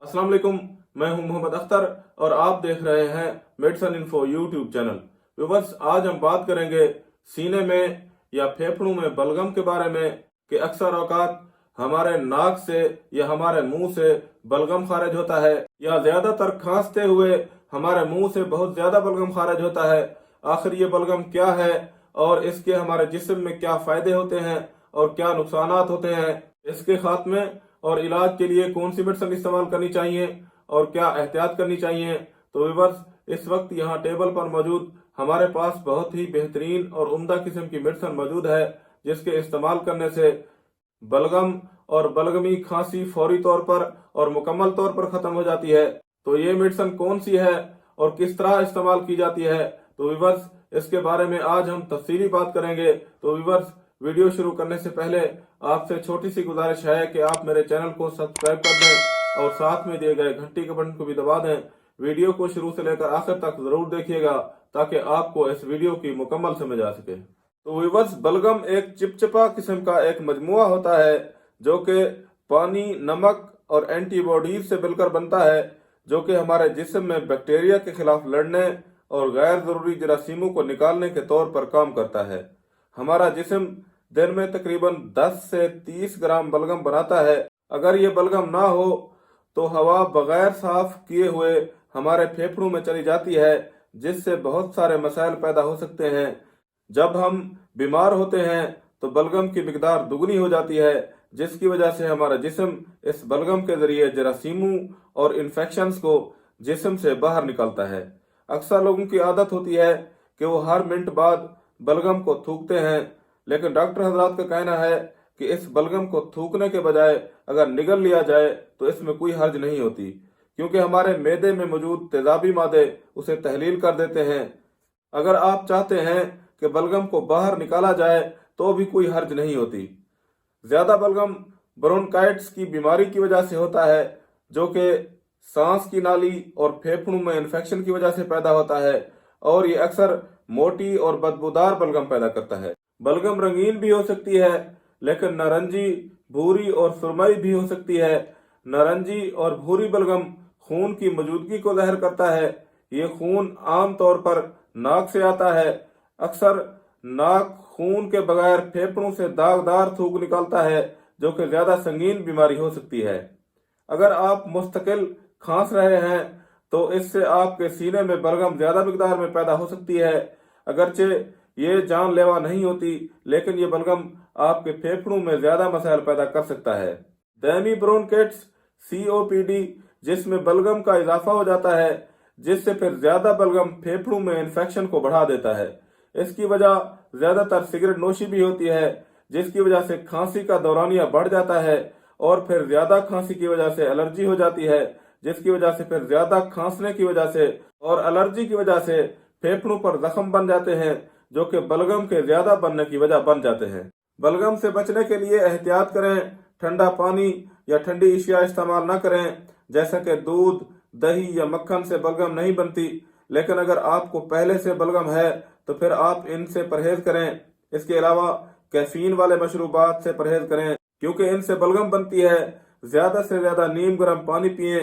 अस्सलाम वालेकुम, मैं हूं मोहम्मद अख्तर और आप देख रहे हैं medicine info YouTube channel. Viewers, आज हम बात करेंगे सीने में या फेफड़ों में बलगम के बारे में कि अक्सर औकात हमारे नाक से या हमारे मुंह से बलगम खारिज होता है या ज्यादातर खांसते हुए हमारे मुंह से बहुत ज्यादा बलगम खारिज होता है। आखिर ये बलगम क्या है और इसके हमारे जिस्म में क्या फायदे होते हैं और क्या नुकसानात होते हैं, इसके खात्मे और इलाज के लिए कौन सी मेडिसिन इस्तेमाल करनी चाहिए और क्या एहतियात करनी चाहिए। तो व्यूअर्स, इस वक्त यहाँ टेबल पर मौजूद हमारे पास बहुत ही बेहतरीन और उम्दा किस्म की मेडिसिन मौजूद है जिसके इस्तेमाल करने से बलगम और बलगमी खांसी फौरी तौर पर और मुकम्मल तौर पर खत्म हो जाती है। तो ये मेडिसिन कौन सी है और किस तरह इस्तेमाल की जाती है, तो व्यूअर्स इसके बारे में आज हम तफसीली बात करेंगे। तो व्यूअर्स, वीडियो शुरू करने से पहले आपसे छोटी सी गुजारिश है कि आप मेरे चैनल को सब्सक्राइब कर दें और साथ में दिए गए घंटी के बटन को भी दबा दें। वीडियो को शुरू से लेकर आखिर तक जरूर देखिएगा ताकि आपको इस वीडियो की मुकम्मल समझ आ सके। तो व्यूअर्स, बलगम एक चिपचिपा किस्म का एक मजमुआ होता है जो कि पानी, नमक और एंटीबॉडीज से मिलकर बनता है, जो कि हमारे जिस्म में बैक्टीरिया के खिलाफ लड़ने और गैर जरूरी जरासीमों को निकालने के तौर पर काम करता है। हमारा जिस्म दिन में तकरीबन 10 से 30 ग्राम बलगम बनाता है। अगर ये बलगम ना हो तो हवा बगैर साफ किए हुए हमारे फेफड़ों में चली जाती है, जिससे बहुत सारे मसाइल पैदा हो सकते हैं। जब हम बीमार होते हैं तो बलगम की मिकदार दुगनी हो जाती है, जिसकी वजह से हमारा जिस्म इस बलगम के जरिए जरासीमों और इन्फेक्शंस को जिस्म से बाहर निकालता है। अक्सर लोगों की आदत होती है कि वो हर मिनट बाद बलगम को थूकते हैं, लेकिन डॉक्टर हजरात का कहना है कि इस बलगम को थूकने के बजाय अगर निगल लिया जाए तो इसमें कोई हर्ज नहीं होती, क्योंकि हमारे मैदे में मौजूद तेजाबी मादे उसे तहलील कर देते हैं। अगर आप चाहते हैं कि बलगम को बाहर निकाला जाए तो भी कोई हर्ज नहीं होती। ज्यादा बलगम ब्रोंकाइटिस की बीमारी की वजह से होता है, जो कि सांस की नाली और फेफड़ों में इन्फेक्शन की वजह से पैदा होता है, और ये अक्सर मोटी और बदबूदार बलगम पैदा करता है। बलगम रंगीन भी हो सकती है, लेकिन नारंगी, भूरी और सुरमई भी हो सकती है। नारंगी और भूरी बलगम खून की मौजूदगी को ज़ाहिर करता है। ये खून आम तौर पर नाक से आता है। अक्सर नाक खून के बगैर फेफड़ों से दागदार थूक निकालता है, जो कि ज्यादा संगीन बीमारी हो सकती है। अगर आप मुस्तकिल खांस रहे हैं तो इससे आपके सीने में बलगम ज्यादा मिकदार में पैदा हो सकती है। अगरचे ये जानलेवा नहीं होती, लेकिन ये बलगम आपके फेफड़ों में ज्यादा मसाइल पैदा कर सकता है। दैमी ब्रोंकाइटिस, COPD, जिसमें बलगम का इजाफा हो जाता है, जिससे फिर ज्यादा बलगम फेफड़ों में इन्फेक्शन को बढ़ा देता है। इसकी वजह ज्यादातर सिगरेट नोशी भी होती है, जिसकी वजह से खांसी का दौरानिया बढ़ जाता है, और फिर ज्यादा खांसी की वजह से एलर्जी हो जाती है, जिसकी वजह से फिर ज्यादा खांसने की वजह से और एलर्जी की वजह से फेफड़ों पर जख्म बन जाते हैं, जो कि बलगम के ज्यादा बनने की वजह बन जाते हैं। बलगम से बचने के लिए एहतियात करें। ठंडा पानी या ठंडी अशिया इस्तेमाल न करें, जैसा कि दूध, दही या मक्खन से बलगम नहीं बनती। लेकिन अगर आपको पहले से बलगम है तो फिर आप इनसे परहेज करें। इसके अलावा कैफीन वाले मशरूबात से परहेज करें, क्योंकि इनसे बलगम बनती है। ज्यादा से ज्यादा नीम गर्म पानी पिए।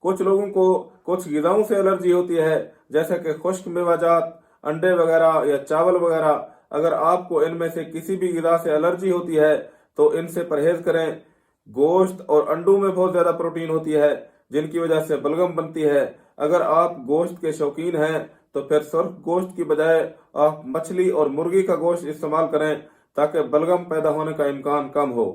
कुछ लोगों को कुछ ग़िज़ाओं से एलर्जी होती है, जैसे कि खुश्क मेवाजात, अंडे वगैरह या चावल वगैरह। अगर आपको इनमें से किसी भी ग़िज़ा से एलर्जी होती है तो इनसे परहेज करें। गोश्त और अंडों में बहुत ज्यादा प्रोटीन होती है, जिनकी वजह से बलगम बनती है। अगर आप गोश्त के शौकीन हैं तो फिर सुर्ख गोश्त की बजाय आप मछली और मुर्गी का गोश्त इस्तेमाल करें, ताकि बलगम पैदा होने का इम्कान कम हो।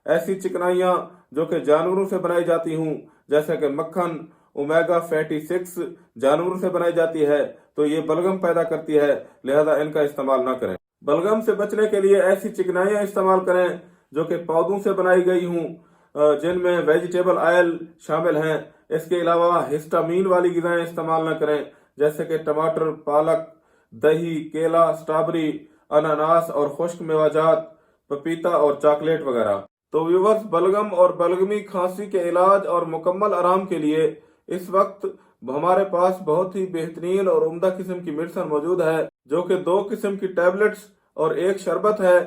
ऐसी चिकनाइयाँ जो कि जानवरों से बनाई जाती हूँ, जैसे कि मक्खन, ओमेगा फैटी 6 जानवरों से बनाई जाती है, तो ये बलगम पैदा करती है, लिहाजा इनका इस्तेमाल ना करें। बलगम से बचने के लिए ऐसी चिकनाइयाँ इस्तेमाल करें जो कि पौधों से बनाई गई हूँ, जिनमें वेजिटेबल ऑयल शामिल हैं। इसके अलावा हिस्टामीन वाली ग़िज़ाएं इस्तेमाल न करें, जैसे कि टमाटर, पालक, दही, केला, स्ट्रॉबेरी, अनानास और खुश्क मेवाजात, पपीता और चॉकलेट वगैरह। तो व्यूअर्स, बलगम और बलगमी खांसी के इलाज और मुकम्मल आराम के लिए इस वक्त हमारे पास बहुत ही बेहतरीन और उम्दा किस्म की मेडिसिन मौजूद है, जो कि 2 किस्म की टैबलेट्स और एक शरबत है।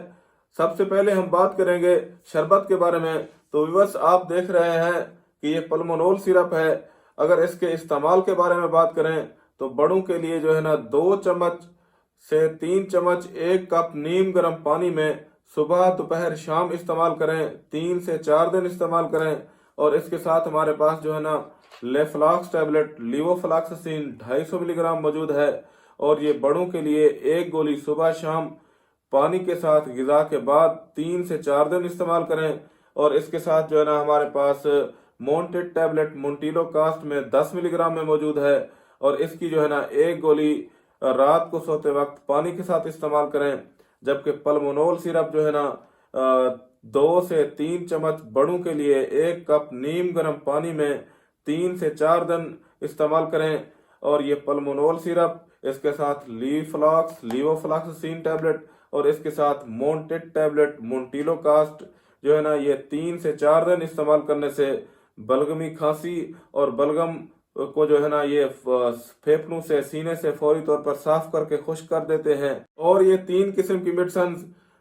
सबसे पहले हम बात करेंगे शरबत के बारे में। तो व्यूअर्स, आप देख रहे हैं कि ये पल्मोनोल सिरप है। अगर इसके इस्तेमाल के बारे में बात करें तो बड़ों के लिए जो है ना 2 चम्मच से 3 चम्मच 1 कप नीम गर्म पानी में सुबह दोपहर शाम इस्तेमाल करें, 3 से 4 दिन इस्तेमाल करें। और इसके साथ हमारे पास जो है ना लेफ्लॉक्स टैबलेट लीवोफ्लॉक्सासिन 250 मिलीग्राम मौजूद है। और ये बड़ों के लिए 1 गोली सुबह शाम पानी के साथ ग़िज़ा के बाद 3 से 4 दिन इस्तेमाल करें। और इसके साथ जो है ना हमारे पास मोंटेड टैबलेट मोंटिलो कास्ट में 10 मिलीग्राम में मौजूद है। और इसकी जो है ना 1 गोली रात को सोते वक्त पानी के साथ इस्तेमाल करें। जबकि पल्मोनोल सिरप जो है ना 2 से 3 चम्मच बड़ों के लिए 1 कप नीम गर्म पानी में 3 से 4 दिन इस्तेमाल करें। और ये पल्मोनोल सिरप, इसके साथ लीवोफ्लॉक्सासिन टैबलेट और इसके साथ मोंटेड टैबलेट मोंटिलो कास्ट जो है ना ये 3 से 4 दिन इस्तेमाल करने से बलगमी खांसी और बलगम को जो है ना ये फेफड़ों से सीने से फौरी तौर पर साफ करके खुश्क कर देते हैं। और ये 3 किस्म की मेडिसिन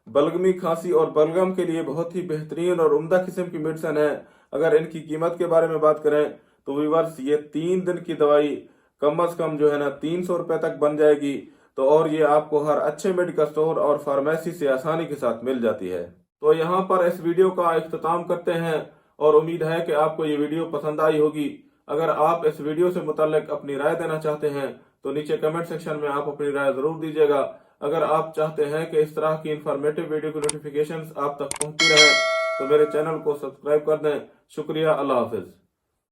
बलगमी खांसी और बलगम के लिए बहुत ही बेहतरीन और उम्दा किस्म की मेडिसिन है। अगर इनकी कीमत के बारे में बात करें तो व्यूअर्स ये 3 दिन की दवाई कम से कम जो है ना 300 रुपए तक बन जाएगी। तो और ये आपको हर अच्छे मेडिकल स्टोर और फार्मेसी से आसानी के साथ मिल जाती है। तो यहाँ पर इस वीडियो का इख्तिताम करते हैं और उम्मीद है कि आपको ये वीडियो पसंद आई होगी। अगर आप इस वीडियो से मुताल्लिक अपनी राय देना चाहते हैं तो नीचे कमेंट सेक्शन में आप अपनी राय जरूर दीजिएगा। अगर आप चाहते हैं कि इस तरह की इंफॉर्मेटिव वीडियो की नोटिफिकेशंस आप तक पहुंचती रहे तो मेरे चैनल को सब्सक्राइब कर दें। शुक्रिया, अल्लाह हाफिज।